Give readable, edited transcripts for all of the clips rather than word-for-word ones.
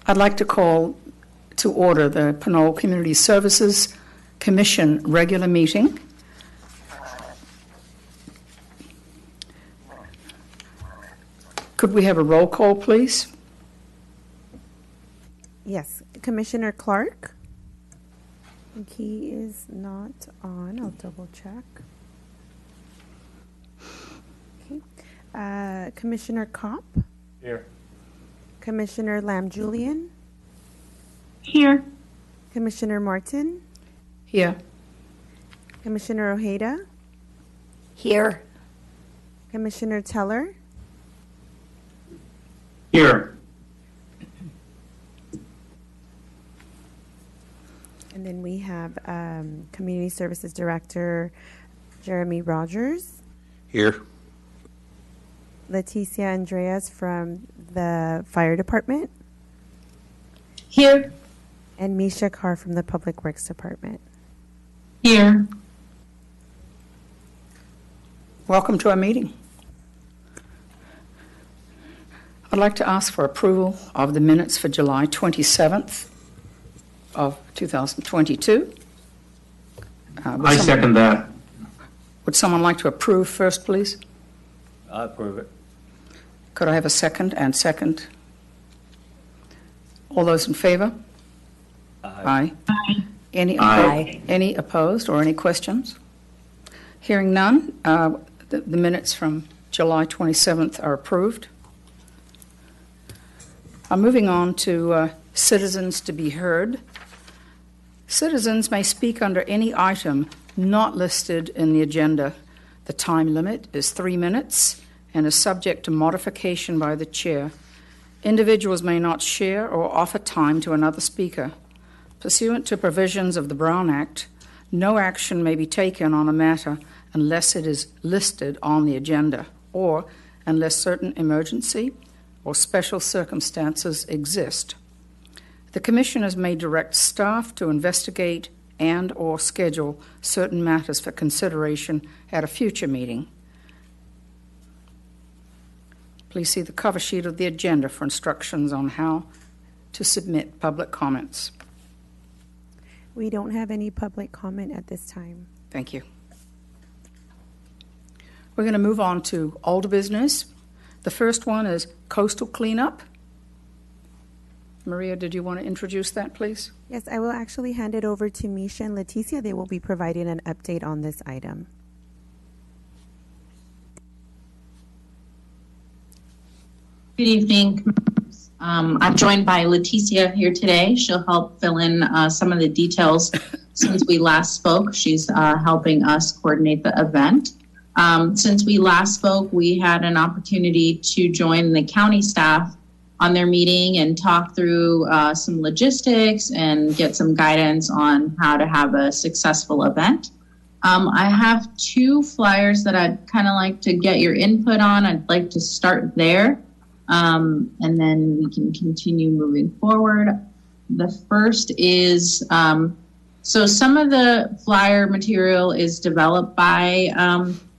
I'd like to call to order the Pinole Community Services Commission regular meeting. Could we have a roll call, please? Yes, Commissioner Clark. I think he is not on. I'll double check. Okay. Commissioner Kopp. Here. Commissioner Lamb-Julian. Here. Commissioner Martin. Here. Commissioner Ojeda. Here. Commissioner Teller. Here. And then we have Community Services Director Jeremy Rogers. Here. Leticia Andreas from the Fire Department. Here. And Misha Carr from the Public Works Department. Here. Welcome to our meeting. I'd like to ask for approval of the minutes for July 27th of 2022. I second that. Would someone like to approve first, please? I approve it. Could I have a second and second? All those in favor? Aye. Aye. Any opposed or any questions? Hearing none, the minutes from July 27th are approved. Moving on to citizens to be heard. Citizens may speak under any item not listed in the agenda. The time limit is 3 minutes and is subject to modification by the chair. Individuals may not share or offer time to another speaker. Pursuant to provisions of the Brown Act, no action may be taken on a matter unless it is listed on the agenda or unless certain emergency or special circumstances exist. The Commissioners may direct staff to investigate and or schedule certain matters for consideration at a future meeting. Please see the cover sheet of the agenda for instructions on how to submit public comments. We don't have any public comment at this time. Thank you. We're going to move on to older business. The first one is coastal cleanup. Maria, did you want to introduce that, please? Yes, I will actually hand it over to Misha and Leticia. They will be providing an update on this item. Good evening. I'm joined by Leticia here today. She'll help fill in some of the details since we last spoke. She's helping us coordinate the event. Since we last spoke, we had an opportunity to join the county staff on their meeting and talk through some logistics and get some guidance on how to have a successful event. I have 2 flyers that I'd kind of like to get your input on. I'd like to start there, and then we can continue moving forward. The first is, so some of the flyer material is developed by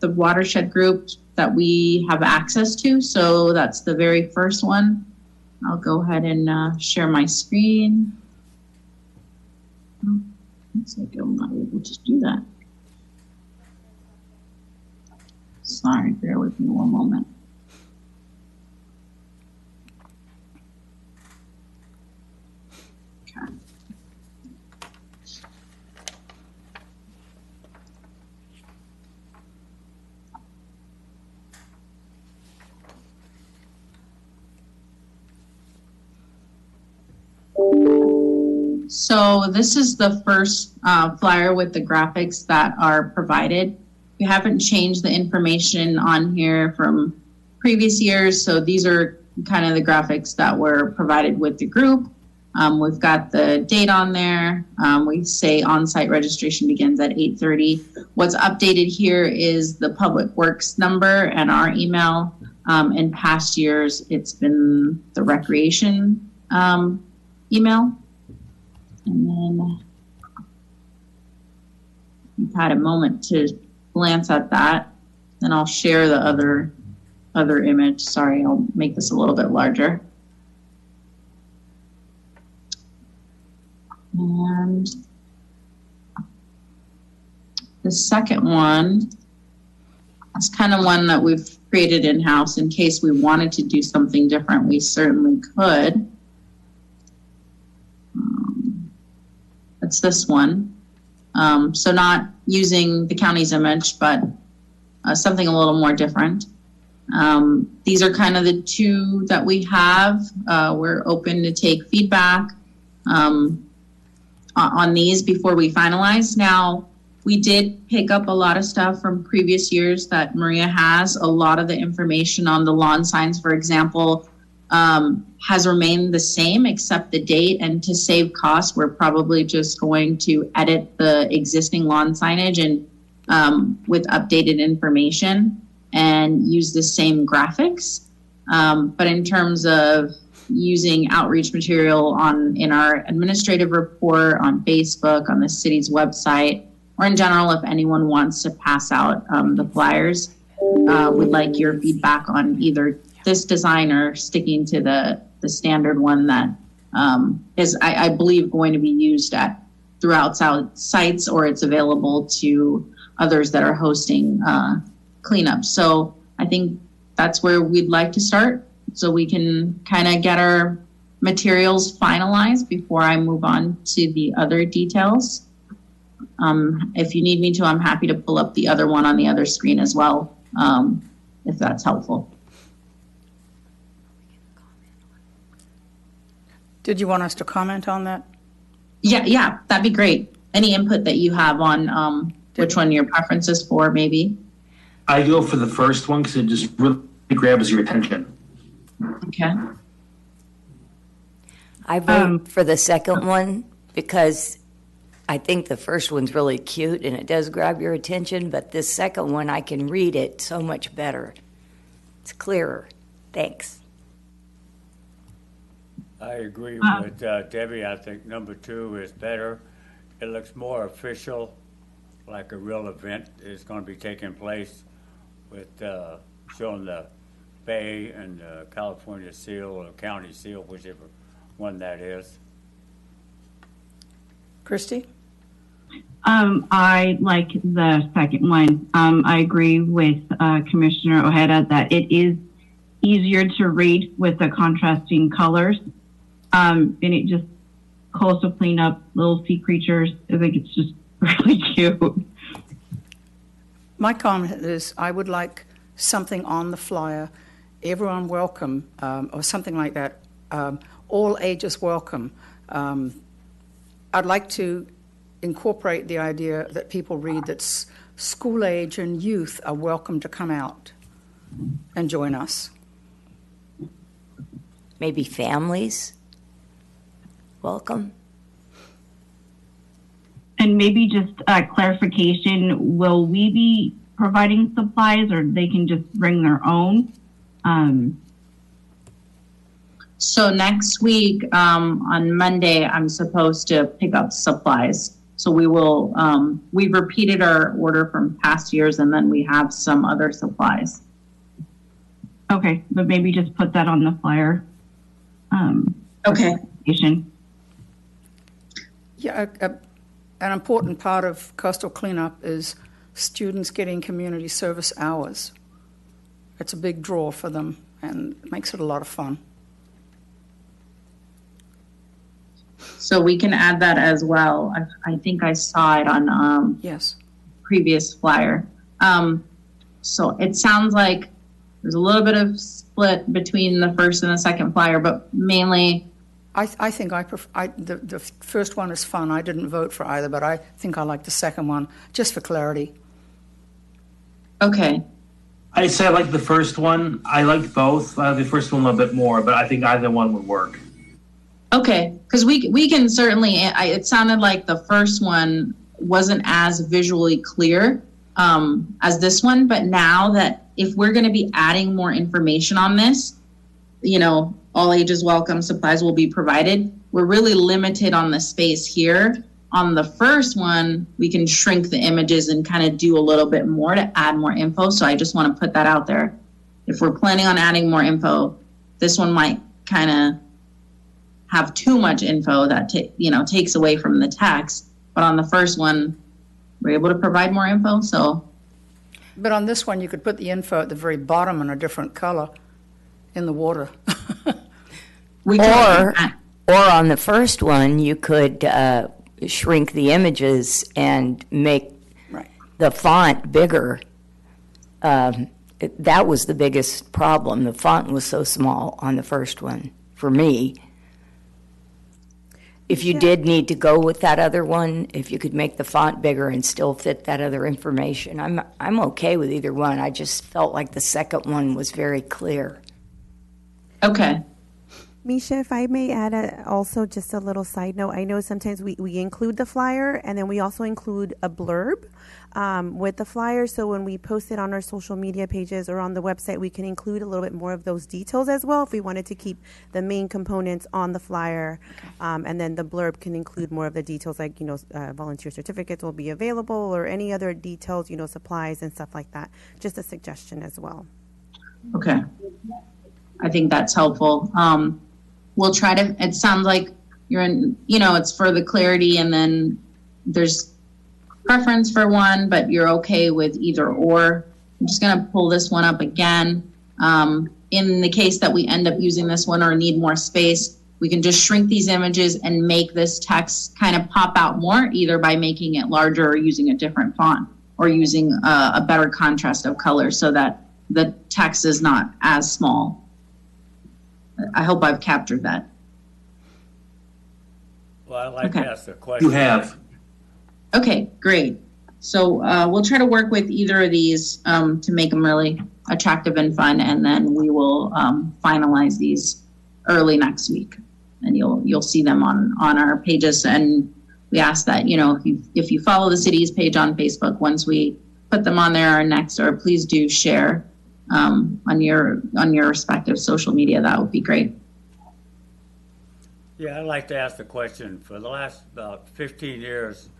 the watershed group that we have access to. So that's the very first one. I'll go ahead and share my screen. Oh, looks like I'm not able to do that. Sorry, bear with me one moment. Okay. So this is the first flyer with the graphics that are provided. We haven't changed the information on here from previous years. So these are kind of the graphics that were provided with the group. We've got the date on there. We say on-site registration begins at 8:30. What's updated here is the Public Works number and our email. In past years, it's been the recreation email. And then you've had a moment to glance at that. Then I'll share the other image. Sorry, I'll make this a little bit larger. And the second one, it's kind of one that we've created in-house in case we wanted to do something different. We certainly could. It's this one. So not using the county's image, but something a little more different. These are kind of the two that we have. We're open to take feedback on these before we finalize. Now, we did pick up a lot of stuff from previous years that Maria has. A lot of the information on the lawn signs, for example, has remained the same except the date. And to save costs, we're probably just going to edit the existing lawn signage and with updated information and use the same graphics. But in terms of using outreach material in our administrative report, on Facebook, on the city's website, or in general, if anyone wants to pass out the flyers, we'd like your feedback on either this design or sticking to the standard one that is, I believe, going to be used throughout sites, or it's available to others that are hosting cleanup. So I think that's where we'd like to start, so we can kind of get our materials finalized before I move on to the other details. If you need me to, I'm happy to pull up the other one on the other screen as well, if that's helpful. Did you want us to comment on that? Yeah, that'd be great. Any input that you have on which one your preference is for, maybe? I go for the first one because it just really grabs your attention. Okay. I vote for the second one because I think the first one's really cute and it does grab your attention, but this second one, I can read it so much better. It's clearer. Thanks. I agree with Debbie. I think number 2 is better. It looks more official, like a real event is going to be taking place with showing the Bay and the California seal or county seal, whichever one that is. Christy? I like the second one. I agree with Commissioner Ojeda that it is easier to read with the contrasting colors. And it just coastal cleanup, little sea creatures. I think it's just really cute. My comment is I would like something on the flyer, everyone welcome, or something like that, all ages welcome. I'd like to incorporate the idea that people read that school age and youth are welcome to come out and join us. Maybe families. Welcome. And maybe just clarification, will we be providing supplies or they can just bring their own? So next week, on Monday, I'm supposed to pick up supplies. So we will, we've repeated our order from past years, and then we have some other supplies. Okay, but maybe just put that on the flyer. Okay. Yeah, an important part of coastal cleanup is students getting community service hours. It's a big draw for them and makes it a lot of fun. So we can add that as well. I think I saw it on yes, previous flyer. So it sounds like there's a little bit of split between the first and the second flyer, but mainly. I think the first one is fun. I didn't vote for either, but I think I like the second one, just for clarity. Okay. I say I like the first one. I liked both. The first one a little bit more, but I think either one would work. Okay, because we can certainly, it sounded like the first one wasn't as visually clear as this one, but now that if we're going to be adding more information on this, you know, all ages welcome, supplies will be provided. We're really limited on the space here. On the first one, we can shrink the images and kind of do a little bit more to add more info. So I just want to put that out there. If we're planning on adding more info, this one might kind of have too much info that takes away from the text. But on the first one, we're able to provide more info. So, But on this one, you could put the info at the very bottom in a different color in the water. we Or on the first one, you could shrink the images and make Right. the font bigger. That was the biggest problem. The font was so small on the first one for me. If you did need to go with that other one, if you could make the font bigger and still fit that other information, I'm okay with either one. I just felt like the second one was very clear. Okay. Misha, if I may add also just a little side note, I know sometimes we include the flyer and then we also include a blurb with the flyer. So when we post it on our social media pages or on the website, we can include a little bit more of those details as well if we wanted to keep the main components on the flyer. And then the blurb can include more of the details like, volunteer certificates will be available or any other details, supplies and stuff like that. Just a suggestion as well. Okay. I think that's helpful. We'll try to, it sounds like you're in, it's for the clarity and then there's preference for one, but you're okay with either or. I'm just going to pull this one up again. In the case that we end up using this one or need more space, we can just shrink these images and make this text kind of pop out more, either by making it larger or using a different font or using a better contrast of color so that the text is not as small. I hope I've captured that. Well, I'd like to Okay. ask a question. You have. Okay, great. So we'll try to work with either of these to make them really attractive and fun, and then we will finalize these early next week, and you'll see them on our pages. And we ask that if you follow the city's page on Facebook, once we put them on there or please do share on your respective social media. That would be great. Yeah, I'd like to ask the question. For the last about 15 years,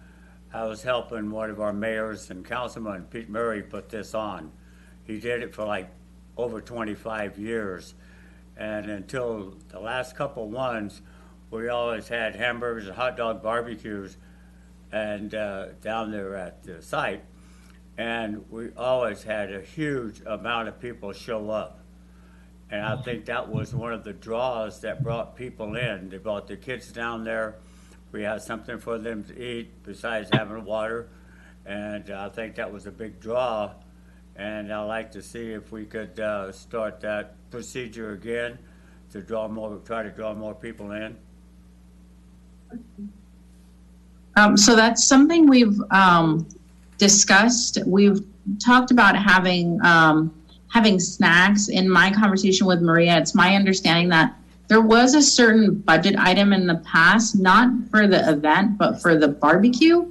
I was helping one of our mayors and councilman, Pete Murray, put this on. He did it for like over 25 years. And until the last couple ones, we always had hamburgers and hot dog barbecues and down there at the site. And we always had a huge amount of people show up. And I think that was one of the draws that brought people in. They brought their kids down there. We had something for them to eat besides having water. And I think that was a big draw. And I'd like to see if we could start that procedure again to try to draw more people in. So that's something we've discussed. We've talked about having snacks. In my conversation with Maria, it's my understanding that there was a certain budget item in the past, not for the event, but for the barbecue.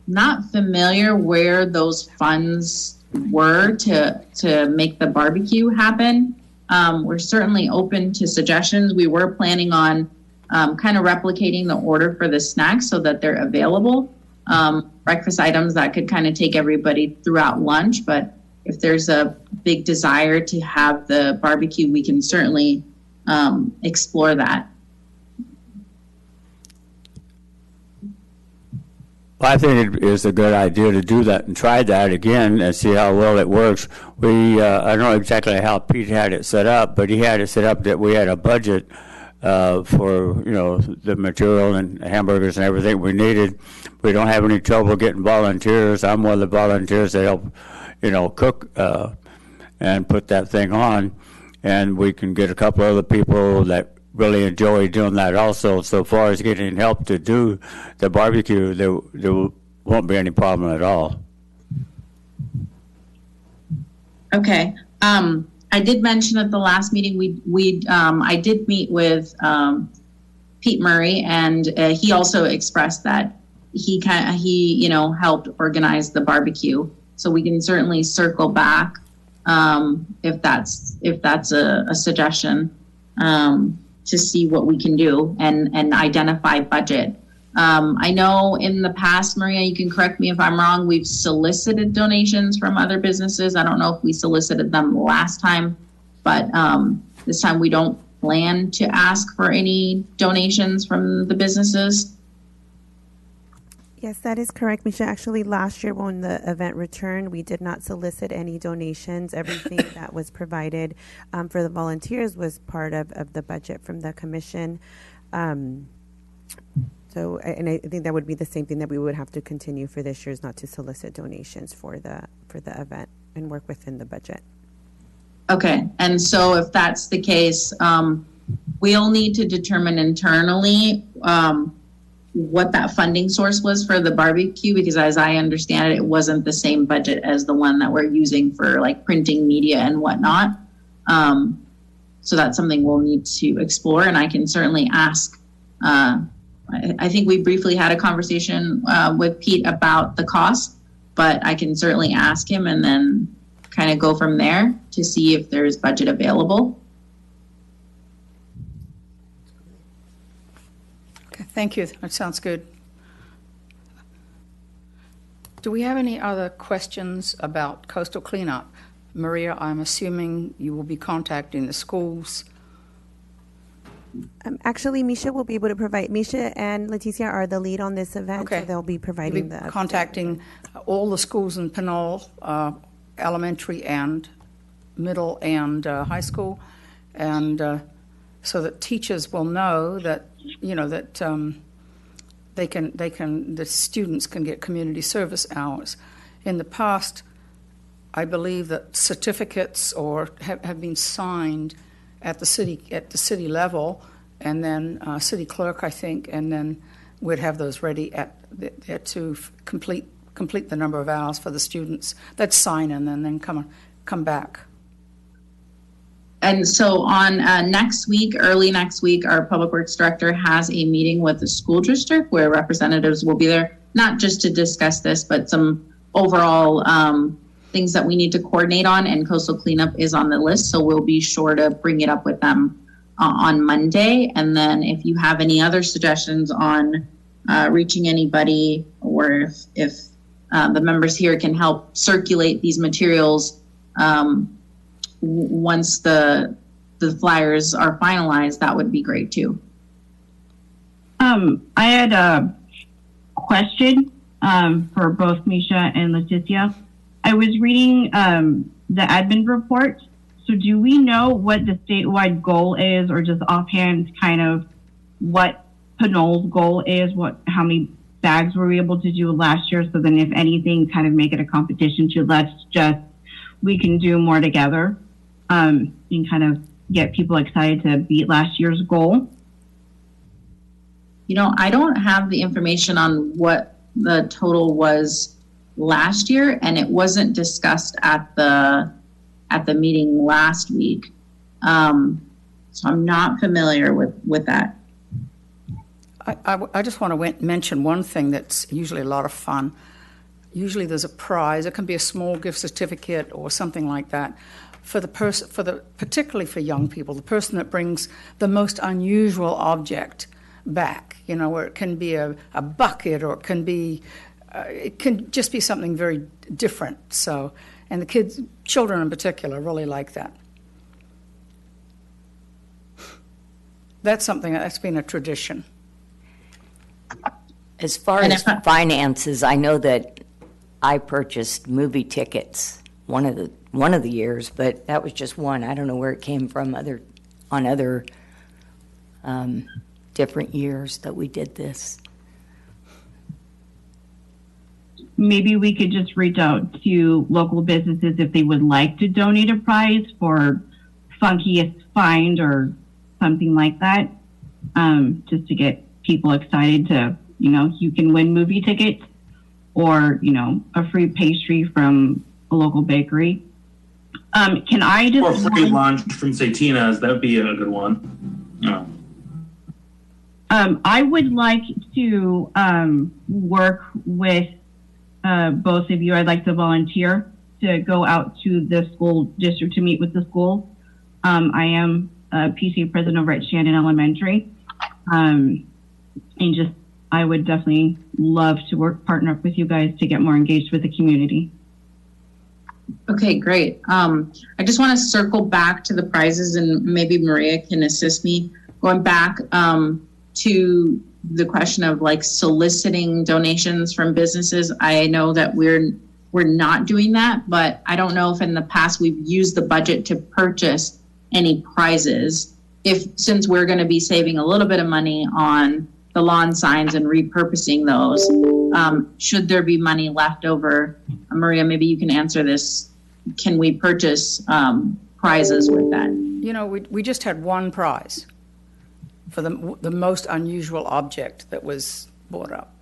Not familiar where those funds were to make the barbecue happen. We're certainly open to suggestions. We were planning on kind of replicating the order for the snacks so that they're available. Breakfast items that could kind of take everybody throughout lunch. But if there's a big desire to have the barbecue, we can certainly explore that. Well, I think it is a good idea to do that and try that again and see how well it works. I don't know exactly how Pete had it set up, but he had it set up that we had a budget for the material and hamburgers and everything we needed. We don't have any trouble getting volunteers. I'm one of the volunteers that help cook and put that thing on, and we can get a couple other people that really enjoy doing that also. So far as getting help to do the barbecue, there won't be any problem at all. Okay. I did mention at the last meeting I did meet with Pete Murray, and he also expressed that he helped organize the barbecue. So we can certainly circle back if that's a suggestion to see what we can do and identify budget. I know in the past, Maria, you can correct me if I'm wrong, we've solicited donations from other businesses. I don't know if we solicited them last time, but this time we don't plan to ask for any donations from the businesses? Yes, that is correct, Misha. Actually, last year when the event returned, we did not solicit any donations. Everything that was provided for the volunteers was part of the budget from the commission. And I think that would be the same thing that we would have to continue for this year, is not to solicit donations for the event and work within the budget. Okay, and so if that's the case, we'll need to determine internally what that funding source was for the barbecue, because as I understand it, it wasn't the same budget as the one that we're using for like printing media and whatnot. So that's something we'll need to explore, and I can certainly ask. I think we briefly had a conversation with Pete about the cost, but I can certainly ask him and then kind of go from there to see if there's budget available. Okay, thank you. That sounds good. Do we have any other questions about coastal cleanup? Maria, I'm assuming you will be contacting the schools. Actually, Misha will be able to provide. Misha and Leticia are the lead on this event, Okay. so they'll be providing You'll be contacting all the schools in Pinole, elementary and middle and high school, and so that teachers will know that that the students can get community service hours. In the past, I believe that certificates or have been signed at the city level, and then city clerk, I think, and then we'd have those ready to complete the number of hours for the students. That's sign in and then come back. And so on early next week, our Public Works Director has a meeting with the school district where representatives will be there, not just to discuss this, but some overall things that we need to coordinate on, and coastal cleanup is on the list. So we'll be sure to bring it up with them on Monday. And then if you have any other suggestions on reaching anybody, or if the members here can help circulate these materials once the flyers are finalized, that would be great too. I had a question for both Misha and Leticia. I was reading the admin report. So do we know what the statewide goal is, or just offhand kind of what Pinole's goal is? How many bags were we able to do last year? So then if anything, kind of make it a competition to we can do more together and kind of get people excited to beat last year's goal. I don't have the information on what the total was last year, and it wasn't discussed at the meeting last week. So I'm not familiar with that. I just want to mention one thing that's usually a lot of fun. Usually there's a prize. It can be a small gift certificate or something like that for particularly for young people, the person that brings the most unusual object back, where it can be a bucket, or it can just be something very different. So, and the children in particular really like that. That's something that's been a tradition. As far as finances, I know that I purchased movie tickets one of the years, but that was just one. I don't know where it came from on other different years that we did this. Maybe we could just reach out to local businesses if they would like to donate a prize for funkiest find or something like that, just to get people excited to, you can win movie tickets or, a free pastry from a local bakery. Can I just... Or free lunch from Satina's, that would be a good one. Yeah. I would like to work with both of you. I'd like to volunteer to go out to the school district to meet with the school. I am a PTA president over at Shannon Elementary. And I would definitely love to partner up with you guys to get more engaged with the community. Okay, great. I just want to circle back to the prizes, and maybe Maria can assist me. Going back to the question of like soliciting donations from businesses. I know that we're not doing that, but I don't know if in the past we've used the budget to purchase any prizes. Since we're going to be saving a little bit of money on the lawn signs and repurposing those, should there be money left over? Maria, maybe you can answer this. Can we purchase prizes with that? You know, we just had one prize for the most unusual object that was brought up.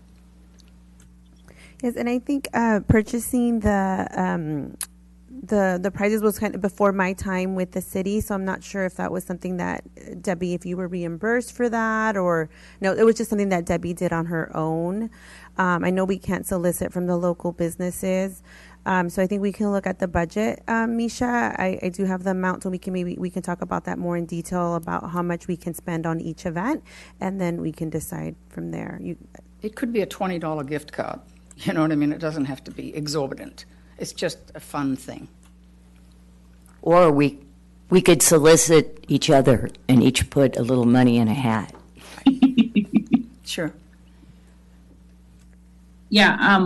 Yes, and I think purchasing the prizes was kind of before my time with the city, so I'm not sure if that was something that Debbie, if you were reimbursed for that, or no, it was just something that Debbie did on her own. I know we can't solicit from the local businesses, so I think we can look at the budget, Misha. I do have the amount, so we can talk about that more in detail about how much we can spend on each event, and then we can decide from there. It could be a $20 gift card. You know what I mean? It doesn't have to be exorbitant. It's just a fun thing. Or we could solicit each other and each put a little money in a hat. Sure. Yeah,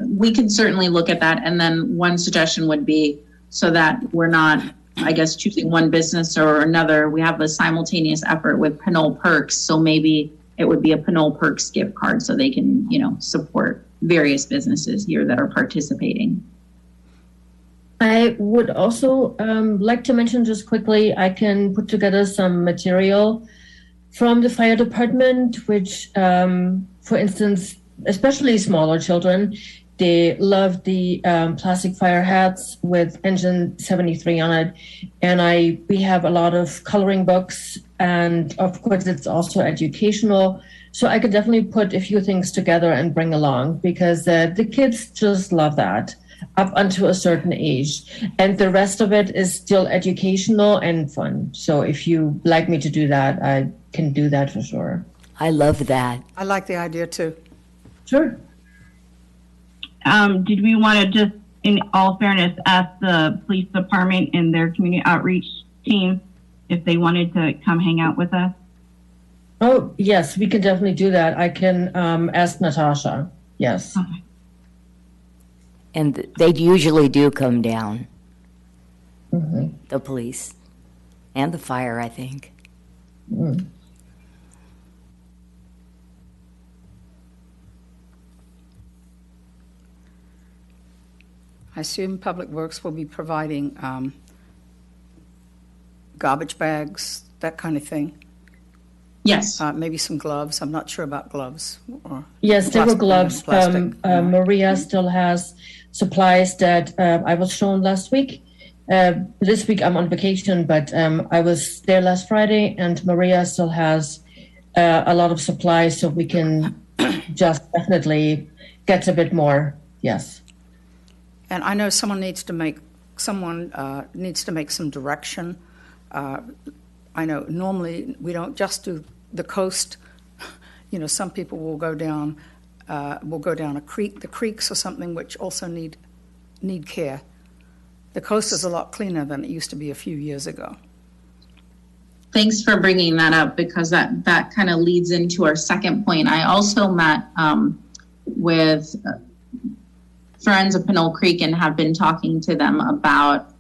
we can certainly look at that. And then one suggestion would be, so that we're not, I guess, choosing one business or another, we have a simultaneous effort with Pinole Perks. So maybe it would be a Pinole Perks gift card so they can, support various businesses here that are participating. I would also like to mention just quickly, I can put together some material from the fire department, which, for instance, especially smaller children, they love the plastic fire hats with engine 73 on it. And we have a lot of coloring books, and of course it's also educational. So I could definitely put a few things together and bring along, because the kids just love that up until a certain age. And the rest of it is still educational and fun. So if you like me to do that, I can do that for sure. I love that. I like the idea too. Sure. Did we want to just, in all fairness, ask the police department and their community outreach team if they wanted to come hang out with us? Oh, yes, we can definitely do that. I can ask Natasha. Yes. Okay. And they usually do come down, Mm-hmm. the police and the fire, I think. Mm. I assume Public Works will be providing garbage bags, that kind of thing. Yes. Maybe some gloves. I'm not sure about gloves. Yes, there were gloves. Plastic. Maria still has supplies that I was shown last week. This week I'm on vacation, but I was there last Friday, and Maria still has a lot of supplies, so we can just definitely get a bit more. Yes. And I know someone needs to make some direction. I know normally we don't just do the coast. Some people will go down a creek, the creeks or something, which also need care. The coast is a lot cleaner than it used to be a few years ago. Thanks for bringing that up, because that kind of leads into our second point. I also met with Friends of Pinole Creek and have been talking to them about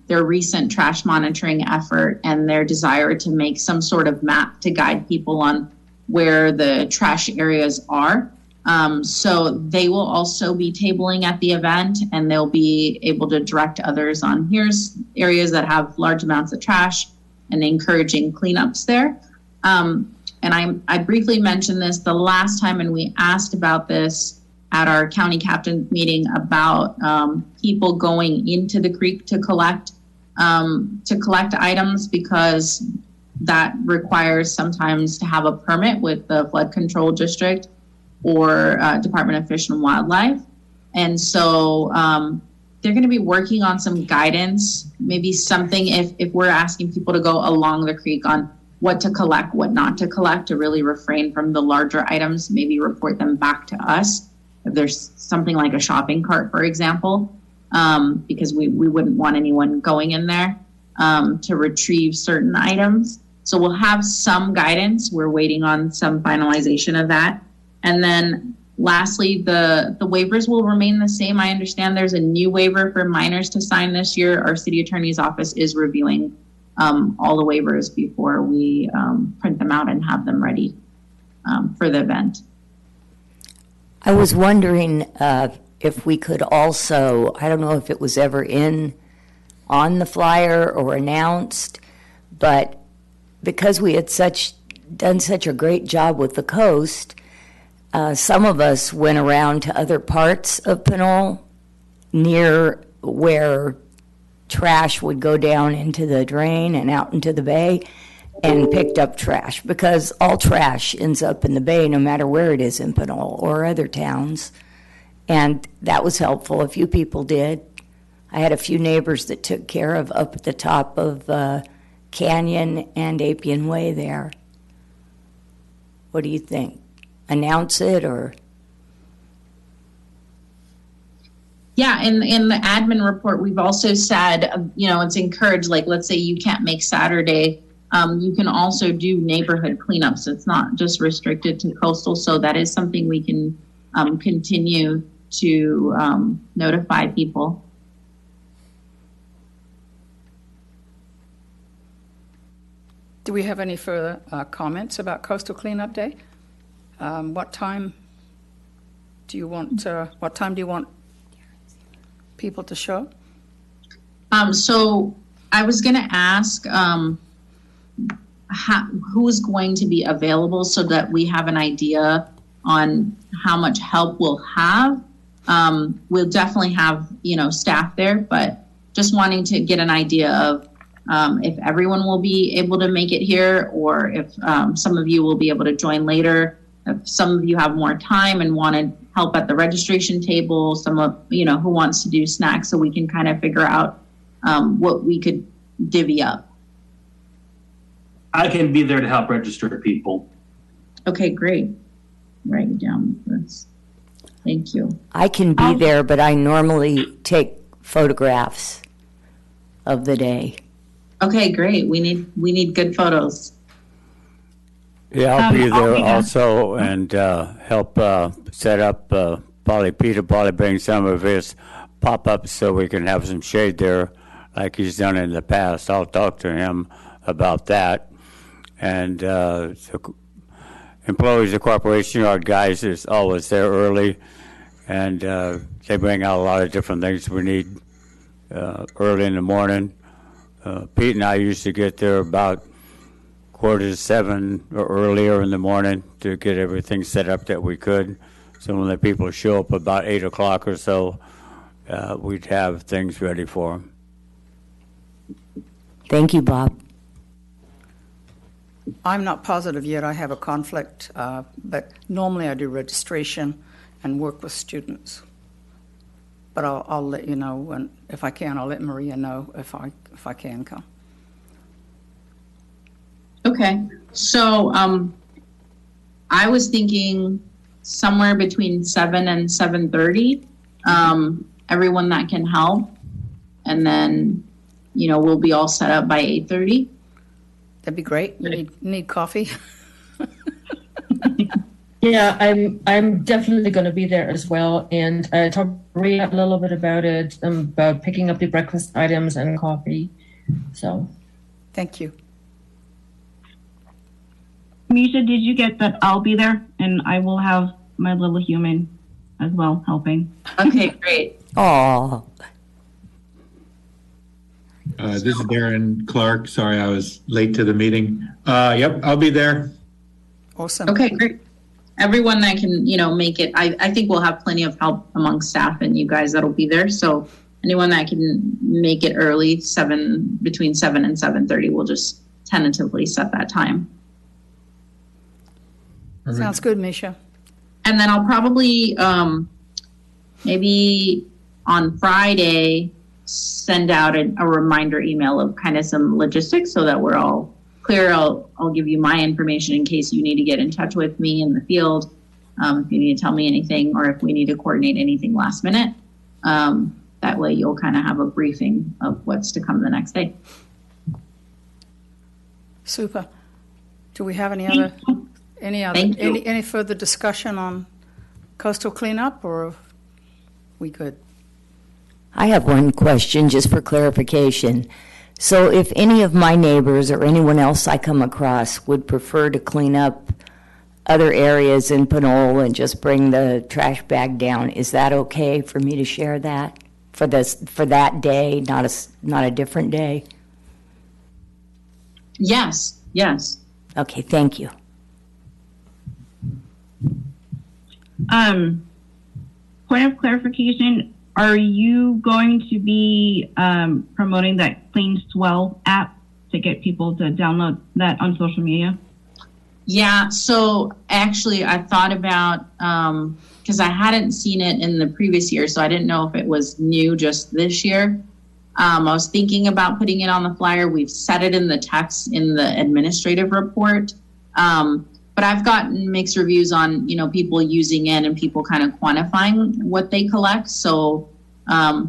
their recent trash monitoring effort and their desire to make some sort of map to guide people on where the trash areas are. So they will also be tabling at the event, and they'll be able to direct others on here's areas that have large amounts of trash and encouraging cleanups there. And I briefly mentioned this the last time, and we asked about this at our county captain meeting about people going into the creek to collect items, because that requires sometimes to have a permit with the flood control district or Department of Fish and Wildlife. And so they're going to be working on some guidance, maybe something if we're asking people to go along the creek on what to collect, what not to collect, to really refrain from the larger items, maybe report them back to us. If there's something like a shopping cart, for example, because we wouldn't want anyone going in there to retrieve certain items. So we'll have some guidance. We're waiting on some finalization of that. And then lastly, the waivers will remain the same. I understand there's a new waiver for minors to sign this year. Our city attorney's office is reviewing all the waivers before we print them out and have them ready for the event. I was wondering if we could also, I don't know if it was ever on the flyer or announced, but because we had done such a great job with the coast, some of us went around to other parts of Pinole near where trash would go down into the drain and out into the bay and picked up trash, because all trash ends up in the bay no matter where it is in Pinole or other towns. And that was helpful. A few people did. I had a few neighbors that took care of up at the top of Canyon and Appian Way there. What do you think? Announce it or? Yeah, in the admin report, we've also said, it's encouraged, like, let's say you can't make Saturday, you can also do neighborhood cleanups. It's not just restricted to coastal, so that is something we can continue to notify people. Do we have any further comments about Coastal Cleanup Day? What time do you want people to show? So I was going to ask who's going to be available so that we have an idea on how much help we'll have. We'll definitely have, staff there, but just wanting to get an idea of if everyone will be able to make it here, or if some of you will be able to join later. If some of you have more time and wanted help at the registration table, some of, who wants to do snacks, so we can kind of figure out what we could divvy up. I can be there to help register people. Okay, great. Write it down this. Thank you. I can be there, but I normally take photographs of the day. Okay, great. We need good photos. Yeah, I'll be there also and help set up. Peter probably bring some of his pop-ups so we can have some shade there like he's done in the past. I'll talk to him about that. And employees of Corporation Yard guys is always there early, and they bring out a lot of different things we need early in the morning. Pete and I used to get there about 6:45 or earlier in the morning to get everything set up that we could. So when the people show up about 8 o'clock or so, we'd have things ready for them. Thank you, Bob. I'm not positive yet. I have a conflict, but normally I do registration and work with students. But I'll let you know, and if I can, I'll let Maria know if I can come. Okay, so I was thinking somewhere between 7 and 7:30. Everyone that can help, and then we'll be all set up by 8:30. That'd be great. You need coffee. Yeah, I'm definitely going to be there as well, and I talked to Maria a little bit about it, about picking up the breakfast items and coffee. So, thank you. Misha, did you get that? I'll be there, and I will have my little human as well helping. Okay, great. Aw. This is Darren Clark. Sorry, I was late to the meeting. Yep, I'll be there. Awesome. Okay, great. Everyone that can, make it, I think we'll have plenty of help among staff and you guys that'll be there. So anyone that can make it early, between 7 and 7:30, we'll just tentatively set that time. Sounds good, Misha. And then I'll probably, maybe on Friday, send out a reminder email of kind of some logistics so that we're all clear. I'll give you my information in case you need to get in touch with me in the field, if you need to tell me anything, or if we need to coordinate anything last minute. that way you'll kind of have a briefing of what's to come the next day. Super. Do we have any Thank you. any further discussion on coastal cleanup, or are we good? I have one question just for clarification. So if any of my neighbors or anyone else I come across would prefer to clean up other areas in Pinole and just bring the trash bag down, is that okay for me to share that for that day, not a different day? Yes. Okay, thank you. Point of clarification, are you going to be promoting that Clean Swell app to get people to download that on social media? Yeah, so actually I thought about, because I hadn't seen it in the previous year, so I didn't know if it was new just this year. I was thinking about putting it on the flyer. We've set it in the text in the administrative report. But I've gotten mixed reviews on, people using it and people kind of quantifying what they collect. So I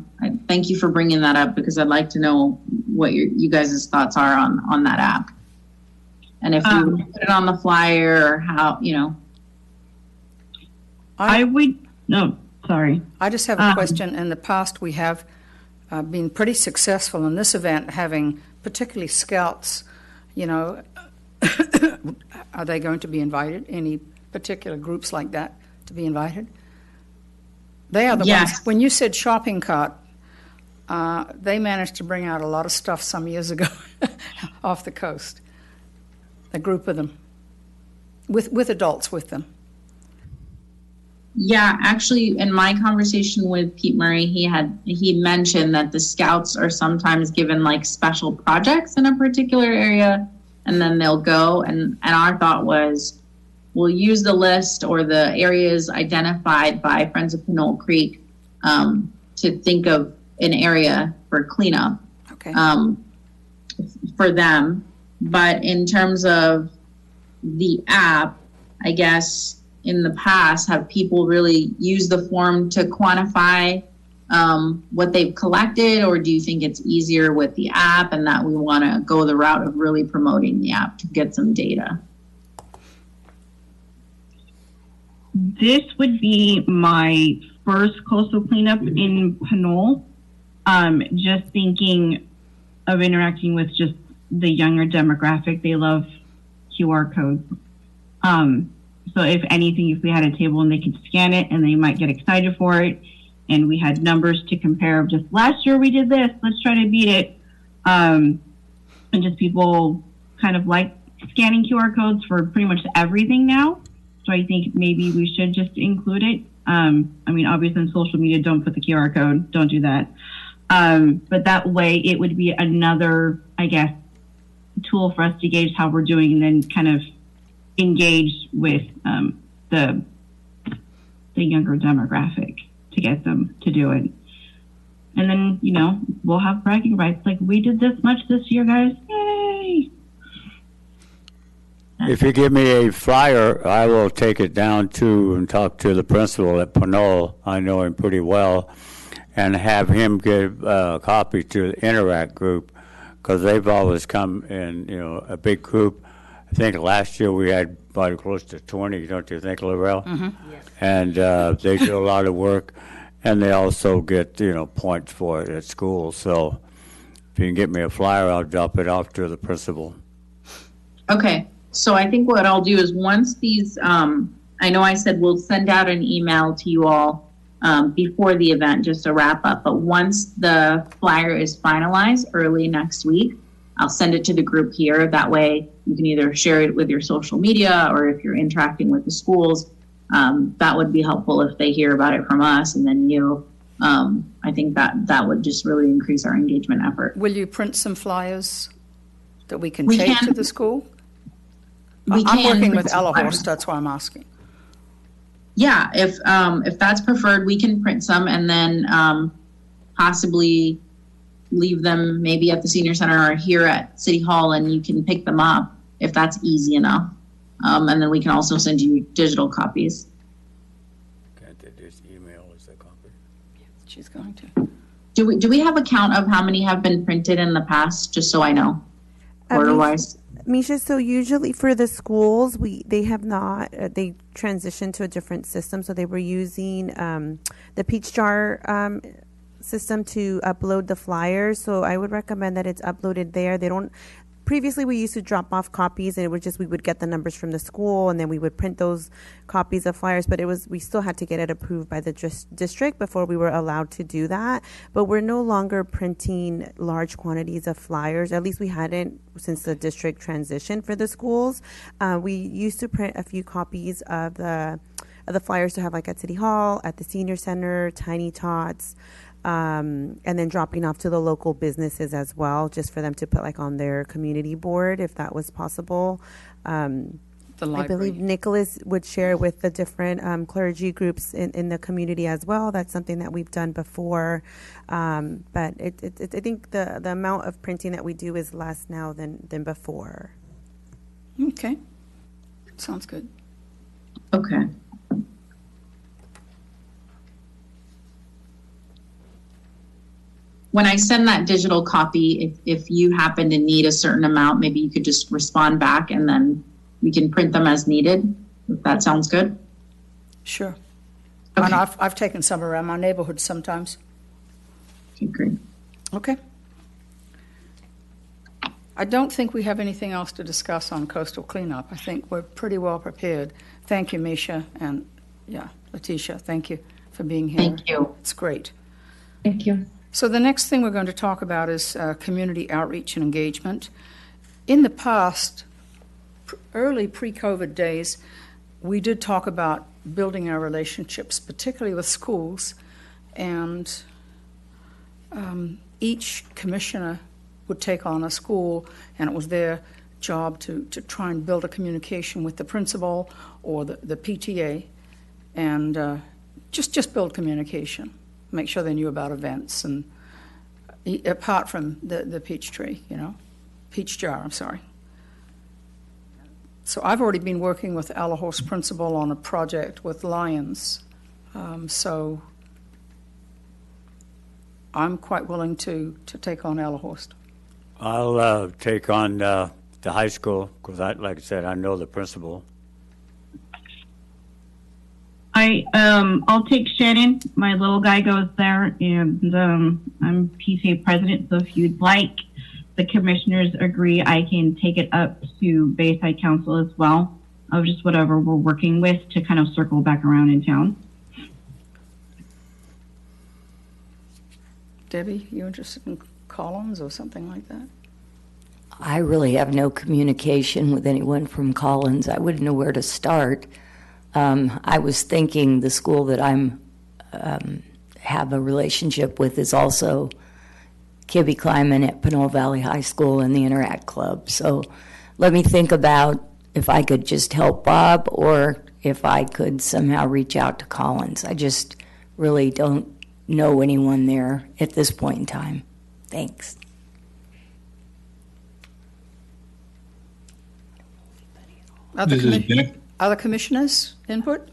thank you for bringing that up, because I'd like to know what you guys' thoughts are on that app. And if you put it on the flyer, or how, I would, no, sorry. I just have a question. In the past, we have been pretty successful in this event, having particularly scouts, are they going to be invited? Any particular groups like that to be invited? They are the ones. When you said shopping cart, they managed to bring out a lot of stuff some years ago off the coast. A group of them, with adults with them. Yeah, actually, in my conversation with Pete Murray, he mentioned that the scouts are sometimes given like special projects in a particular area, and then they'll go. And our thought was, we'll use the list or the areas identified by Friends of Pinole Creek to think of an area for cleanup for them. But in terms of the app, I guess in the past, have people really used the form to quantify what they've collected, or do you think it's easier with the app and that we want to go the route of really promoting the app to get some data? This would be my first coastal cleanup in Pinole. Just thinking of interacting with just the younger demographic, they love QR codes. So if anything, if we had a table and they could scan it and they might get excited for it, and we had numbers to compare of just last year we did this, let's try to beat it. And just people kind of like scanning QR codes for pretty much everything now. So I think maybe we should just include it. Obviously on social media, don't put the QR code, don't do that. But that way it would be another, I guess, tool for us to gauge how we're doing, and then kind of engage with the younger demographic to get them to do it. And then, we'll have bragging rights, like, we did this much this year, guys, yay! If you give me a flyer, I will take it down to and talk to the principal at Pinole. I know him pretty well, and have him give a copy to the Interact group, because they've always come in, a big group. I think last year we had probably close to 20, don't you think, Laurel? Mm-hmm. Yes. And they do a lot of work, and they also get, points for it at school. So if you can get me a flyer, I'll drop it off to the principal. Okay. So I think what I'll do is once these, I know I said we'll send out an email to you all before the event just to wrap up, but once the flyer is finalized early next week, I'll send it to the group here. That way you can either share it with your social media, or if you're interacting with the schools, that would be helpful if they hear about it from us, and then I think that would just really increase our engagement effort. Will you print some flyers that we can take to the school? I'm working with Ella Horst, that's why I'm asking. Yeah, if that's preferred, we can print some and then possibly leave them maybe at the senior center or here at City Hall, and you can pick them up if that's easy enough. And then we can also send you digital copies. Can't they just email us a copy? She's going to. Do we have a count of how many have been printed in the past, just so I know, order-wise? Misha, so usually for the schools, they have not, they transitioned to a different system. So they were using the Peach Jar system to upload the flyers. So I would recommend that it's uploaded there. They don't. Previously, we used to drop off copies, and it was just we would get the numbers from the school, and then we would print those copies of flyers. But we still had to get it approved by the district before we were allowed to do that. But we're no longer printing large quantities of flyers. At least we hadn't since the district transition for the schools. We used to print a few copies of the flyers to have like at City Hall, at the Senior Center, Tiny Tots. And then dropping off to the local businesses as well, just for them to put like on their community board, if that was possible. The library. I believe Nicholas would share with the different clergy groups in the community as well. That's something that we've done before. But I think the amount of printing that we do is less now than before. Okay. Sounds good. Okay. When I send that digital copy, if you happen to need a certain amount, maybe you could just respond back and then we can print them as needed, if that sounds good. Sure. Okay. And I've taken some around my neighborhood sometimes. Okay, great. Okay. I don't think we have anything else to discuss on coastal cleanup. I think we're pretty well prepared. Thank you, Misha, and Letitia, thank you for being here. Thank you. It's great. Thank you. So the next thing we're going to talk about is community outreach and engagement. In the past, early pre-COVID days, we did talk about building our relationships, particularly with schools, and each commissioner would take on a school, and it was their job to try and build a communication with the principal or the PTA, and just build communication. Make sure they knew about events, and apart from the peach tree, peach jar, I'm sorry. So I've already been working with Allahorst principal on a project with Lions. So I'm quite willing to take on Allahorst. I'll take on the high school because, like I said, I know the principal. I'll take Shannon. My little guy goes there, and I'm PTA president. So if you'd like, the commissioners agree, I can take it up to Bayside Council as well, of just whatever we're working with to kind of circle back around in town. Debbie, you interested in Collins or something like that? I really have no communication with anyone from Collins. I wouldn't know where to start. I was thinking the school that I'm have a relationship with is also Kibbe Kleiman at Pinole Valley High School and the Interact Club. So let me think about if I could just help Bob or if I could somehow reach out to Collins. I just really don't know anyone there at this point in time. Thanks. Other commissioners' input?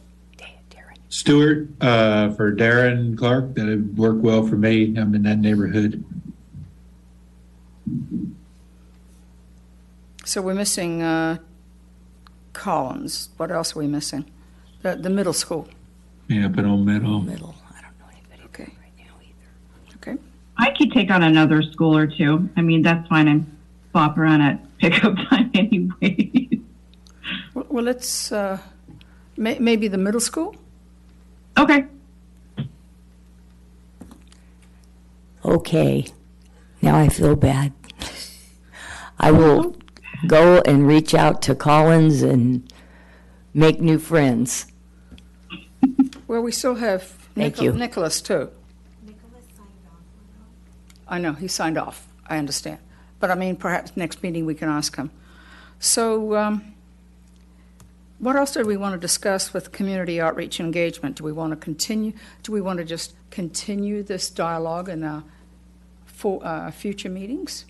Stewart, for Darren Clark, that would work well for me. I'm in that neighborhood. So we're missing Collins. What else are we missing? The middle school. Yeah, Pinole Middle. I don't know anybody okay. right now either. Okay. I could take on another school or two. I mean, that's fine. I bop around at pickup time anyway. Well, let's maybe the middle school. Okay. Okay. Now I feel bad. I will go and reach out to Collins and make new friends. Well, we still have Thank you. Nicholas, too. Nicholas signed off. I know, he signed off. I understand. But, I mean, perhaps next meeting we can ask him. So what else do we want to discuss with community outreach and engagement? Do we want to continue? Do we want to just continue this dialogue in our future meetings?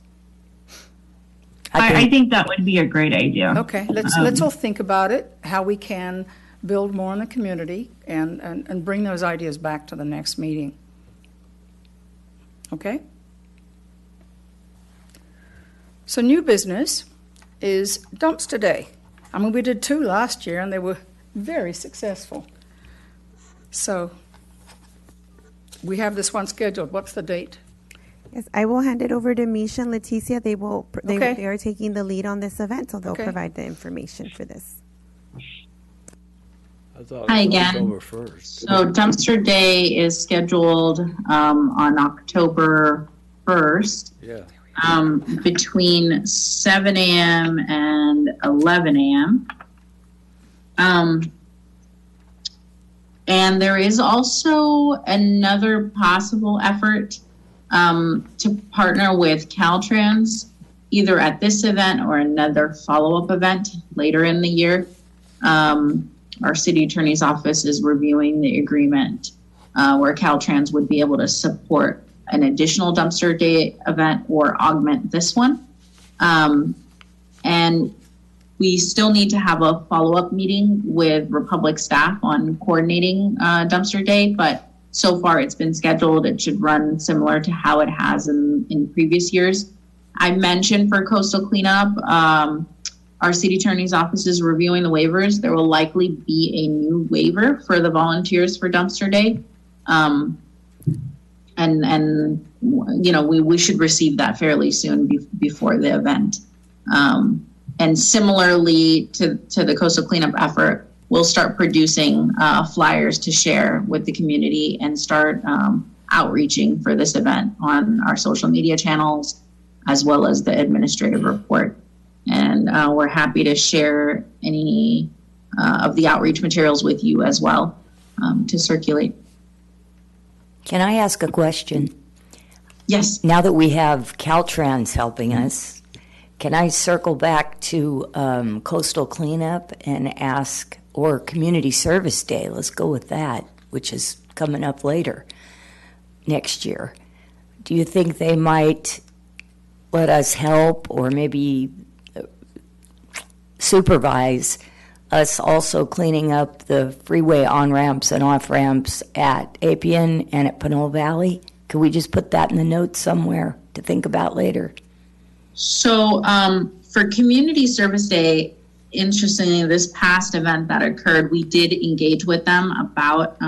I think that would be a great idea. Okay, let's all think about it, how we can build more in the community and bring those ideas back to the next meeting. Okay? So new business is dumpster day. I mean, we did 2 last year, and they were very successful. So we have this one scheduled. What's the date? Yes, I will hand it over to Misha and Leticia. They Okay. are taking the lead on this event, so they'll Okay. provide the information for this. I thought Hi it was again. October 1st. So dumpster day is scheduled on October 1st Yeah. between 7 a.m. and 11 a.m. And there is also another possible effort to partner with Caltrans, either at this event or another follow-up event later in the year. Our city attorney's office is reviewing the agreement where Caltrans would be able to support an additional dumpster day event or augment this one. And we still need to have a follow-up meeting with Republic staff on coordinating dumpster day, but so far it's been scheduled. It should run similar to how it has in previous years. I mentioned for coastal cleanup, our city attorney's office is reviewing the waivers. There will likely be a new waiver for the volunteers for dumpster day. And you know, we should receive that fairly soon before the event. And similarly to the coastal cleanup effort, we'll start producing flyers to share with the community and start outreaching for this event on our social media channels, as well as the administrative report. And we're happy to share any of the outreach materials with you as well to circulate. Can I ask a question? Yes. Now that we have Caltrans helping us, can I circle back to coastal cleanup and ask, or community service day, let's go with that, which is coming up later next year. Do you think they might let us help or maybe supervise us also cleaning up the freeway on-ramps and off-ramps at Appian and at Pinole Valley? Could we just put that in the notes somewhere to think about later? So for Community Service Day, interestingly, this past event that occurred, we did engage with them about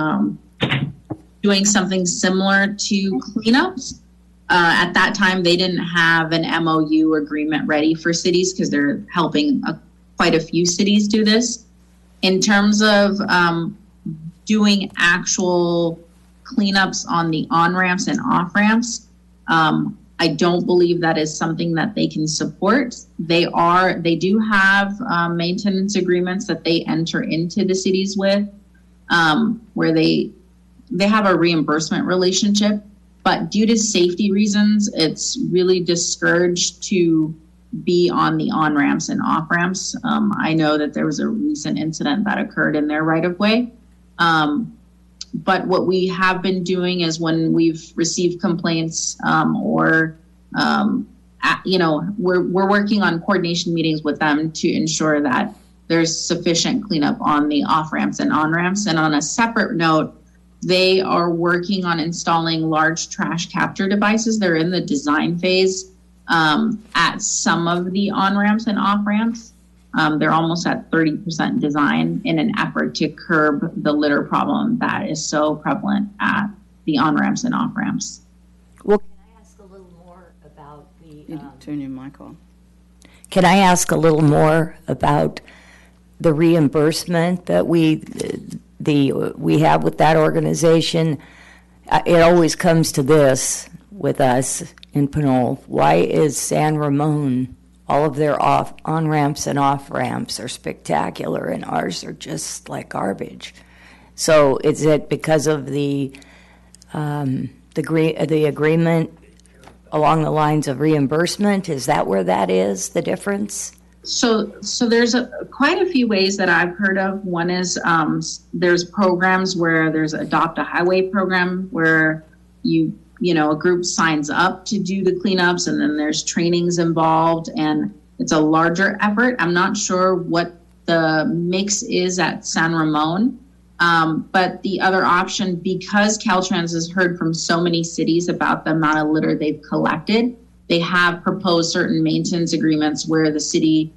doing something similar to cleanups. At that time, they didn't have an MOU agreement ready for cities because they're helping quite a few cities do this. In terms of doing actual cleanups on the on-ramps and off-ramps, I don't believe that is something that they can support. They do have maintenance agreements that they enter into the cities with, where they have a reimbursement relationship, but due to safety reasons, it's really discouraged to be on the on-ramps and off-ramps. I know that there was a recent incident that occurred in their right-of-way. But what we have been doing is when we've received complaints we're working on coordination meetings with them to ensure that there's sufficient cleanup on the off-ramps and on-ramps. And on a separate note, they are working on installing large trash capture devices. They're in the design phase at some of the on-ramps and off-ramps. They're almost at 30% design in an effort to curb the litter problem that is so prevalent at the on-ramps and off-ramps. Well, can I ask a little more about the... Turn your mic on. Can I ask a little more about the reimbursement that we have with that organization? It always comes to this with us in Pinole. Why is San Ramon, all of their on-ramps and off-ramps are spectacular and ours are just like garbage? So is it because of the agreement along the lines of reimbursement? Is that where that is, the difference? So there's quite a few ways that I've heard of. One is there's programs where there's Adopt a Highway program where a group signs up to do the cleanups, and then there's trainings involved, and it's a larger effort. I'm not sure what the mix is at San Ramon, But the other option, because Caltrans has heard from so many cities about the amount of litter they've collected, they have proposed certain maintenance agreements where the city,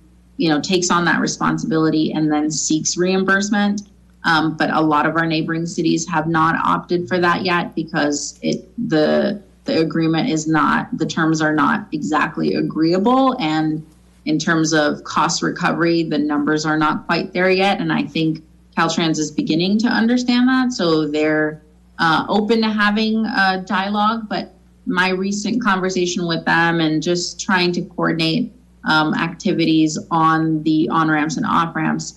takes on that responsibility and then seeks reimbursement. But a lot of our neighboring cities have not opted for that yet because the agreement is not, the terms are not exactly agreeable. And in terms of cost recovery, the numbers are not quite there yet. And I think Caltrans is beginning to understand that. So they're open to having a dialogue. But my recent conversation with them and just trying to coordinate activities on the on-ramps and off-ramps,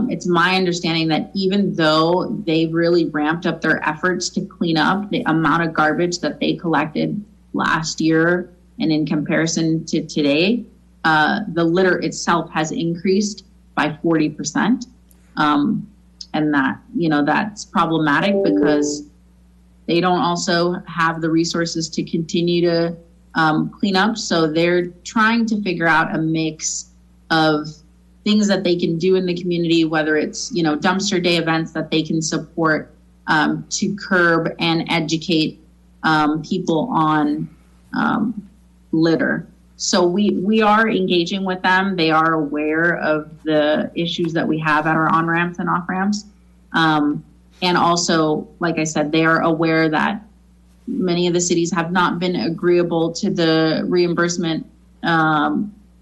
it's my understanding that even though they've really ramped up their efforts to clean up the amount of garbage that they collected last year, and in comparison to today, the litter itself has increased by 40%. And that, that's problematic because they don't also have the resources to continue to clean up. So they're trying to figure out a mix of things that they can do in the community, whether it's, dumpster day events that they can support to curb and educate people on litter. So we are engaging with them. They are aware of the issues that we have at our on-ramps and off-ramps. And also, like I said, they are aware that many of the cities have not been agreeable to the reimbursement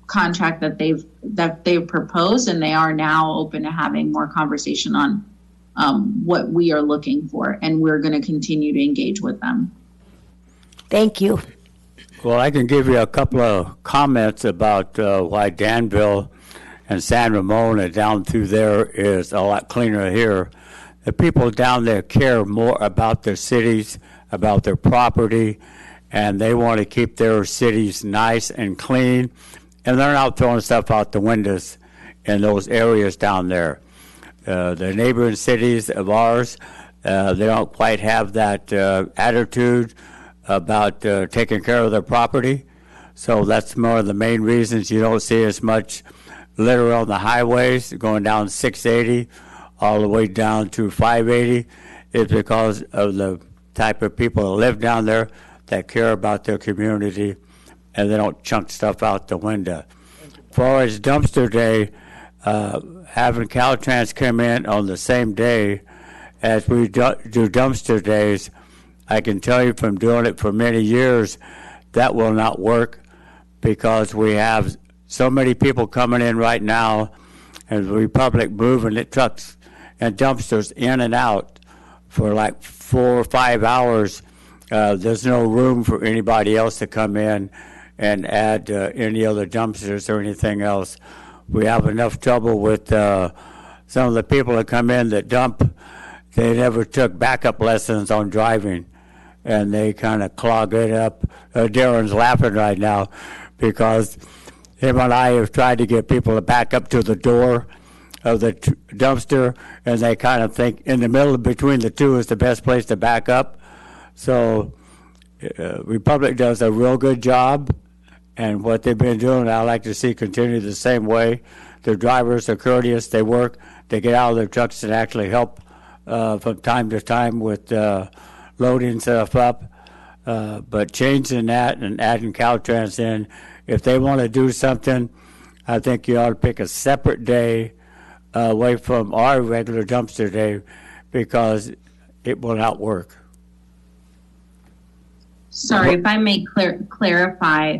contract that they've proposed, and they are now open to having more conversation on what we are looking for, and we're going to continue to engage with them. Thank you. Well, I can give you a couple of comments about why Danville and San Ramon and down through there is a lot cleaner here. The people down there care more about their cities, about their property, and they want to keep their cities nice and clean, and they're not throwing stuff out the windows in those areas down there. The neighboring cities of ours, they don't quite have that attitude about taking care of their property. So that's more of the main reasons you don't see as much litter on the highways going down 680 all the way down to 580 is because of the type of people that live down there that care about their community and they don't chunk stuff out the window. As far as dumpster day, having Caltrans come in on the same day as we do dumpster days, I can tell you from doing it for many years, that will not work because we have so many people coming in right now and the Republic moving the trucks and dumpsters in and out for like 4 or 5 hours. There's no room for anybody else to come in and add any other dumpsters or anything else. We have enough trouble with some of the people that come in that dump. They never took backup lessons on driving, and they kind of clog it up. Darren's laughing right now because him and I have tried to get people to back up to the door of the dumpster, and they kind of think in the middle between the two is the best place to back up. So Republic does a real good job, and what they've been doing, I like to see continue the same way. Their drivers are courteous. They work. They get out of their trucks and actually help from time to time with loading stuff up. But changing that and adding Caltrans in, if they want to do something, I think you ought to pick a separate day away from our regular dumpster day because it will not work. Sorry, if I may clarify,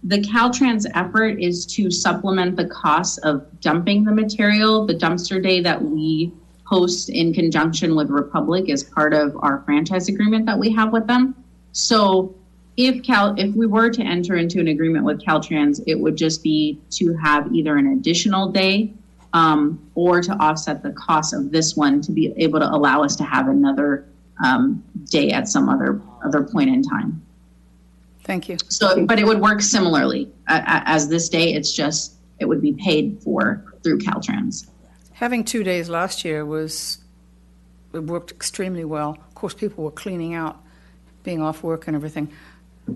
the Caltrans effort is to supplement the cost of dumping the material. The dumpster day that we host in conjunction with Republic is part of our franchise agreement that we have with them. So if we were to enter into an agreement with Caltrans, it would just be to have either an additional day or to offset the cost of this one to be able to allow us to have another day at some other point in time. Thank you. So, but it would work similarly as this day. It's just it would be paid for through Caltrans. Having 2 days last year it worked extremely well. Of course, people were cleaning out, being off work and everything.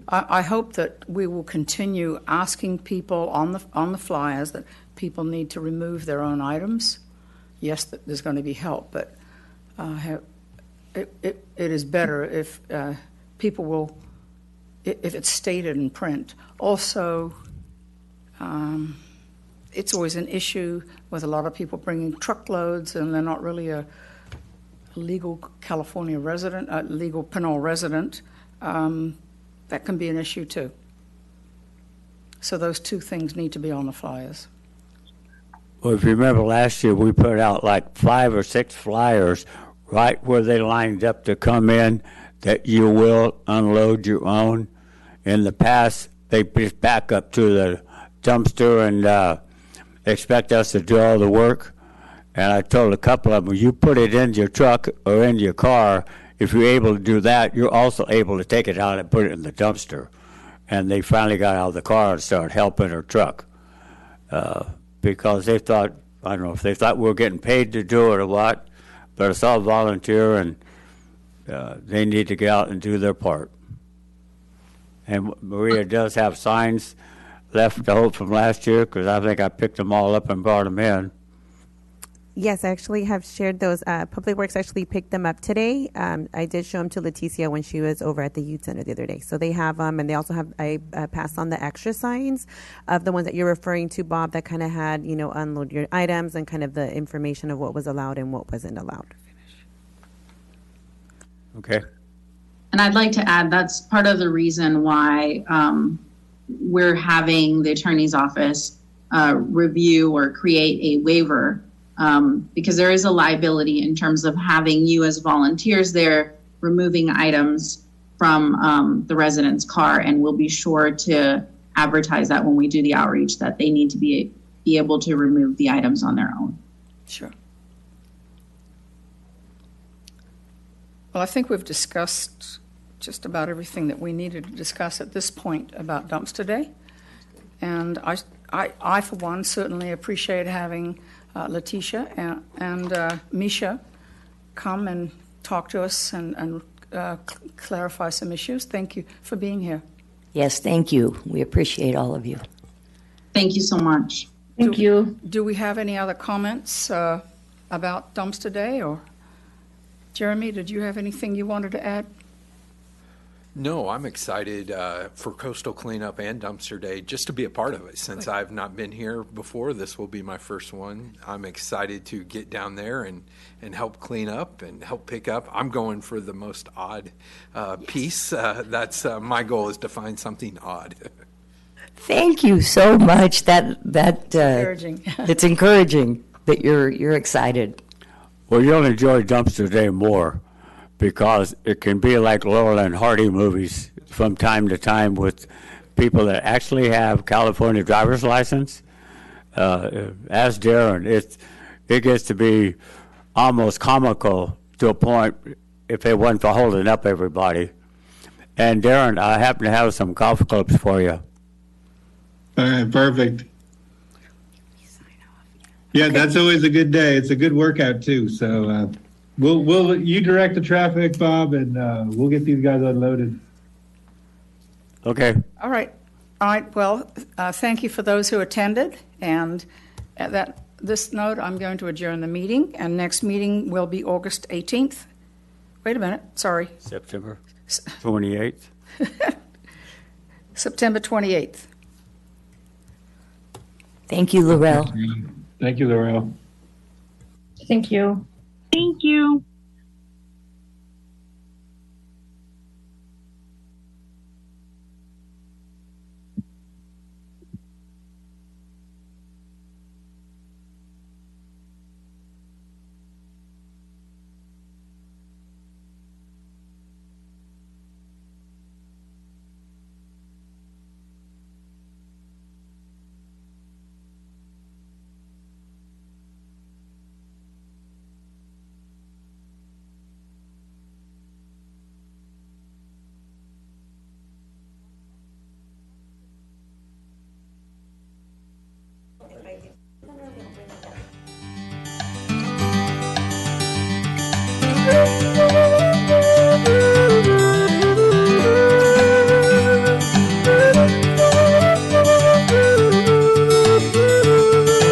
I hope that we will continue asking people on the flyers that people need to remove their own items. yes, there's going to be help, but it is better if people will, if it's stated in print. Also, it's always an issue with a lot of people bringing truckloads and they're not really a legal California resident, a legal Pinole resident. That can be an issue too. So those two things need to be on the flyers. Well, if you remember last year, we put out like 5 or 6 flyers right where they lined up to come in, that you will unload your own. In the past, they just back up to the dumpster and expect us to do all the work. And I told a couple of them, you put it in your truck or in your car, if you're able to do that, you're also able to take it out and put it in the dumpster. And they finally got out of the car and started helping her truck. Because they thought, I don't know if they thought we were getting paid to do it or what, but it's all volunteer and they need to get out and do their part. And Maria does have signs left to hold from last year, because I think I picked them all up and brought them in. Yes, I actually have shared those. Public Works actually picked them up today. I did show them to Leticia when she was over at the youth center the other day. So they have them, and they also have, I passed on the extra signs of the ones that you're referring to, Bob, that kind of had, unload your items and kind of the information of what was allowed and what wasn't allowed. Okay. And I'd like to add, that's part of the reason why we're having the attorney's office review or create a waiver, because there is a liability in terms of having you as volunteers there removing items from the resident's car, and we'll be sure to advertise that when we do the outreach, that they need to be able to remove the items on their own. Sure. Well, I think we've discussed just about everything that we needed to discuss at this point about Dumpster Day. And I for one, certainly appreciate having Leticia and Misha come and talk to us and clarify some issues. Thank you for being here. Yes, thank you. We appreciate all of you. Thank you so much. Thank you. Do we have any other comments about Dumpster Day? Or Jeremy, did you have anything you wanted to add? No, I'm excited for Coastal Cleanup and Dumpster Day just to be a part of it. Since I've not been here before, this will be my first one. I'm excited to get down there and help clean up and help pick up. I'm going for the most odd piece. That's my goal, is to find something odd. Thank you so much. That Encouraging. It's encouraging that you're excited. Well, you'll enjoy Dumpster Day more, because it can be like Laurel and Hardy movies from time to time with people that actually have California driver's license. As Darren, it gets to be almost comical to a point if it wasn't for holding up everybody. And Darren, I happen to have some golf clubs for you. All right, perfect. Yeah, that's always a good day. It's a good workout too. So we'll you direct the traffic, Bob, and we'll get these guys unloaded. Okay. All right. Well, thank you for those who attended. And at this note, I'm going to adjourn the meeting. And next meeting will be August 18th. Wait a minute. Sorry. September 28th. September 28th. Thank you, Laurel. Thank you, Laurel. Thank you. Thank you.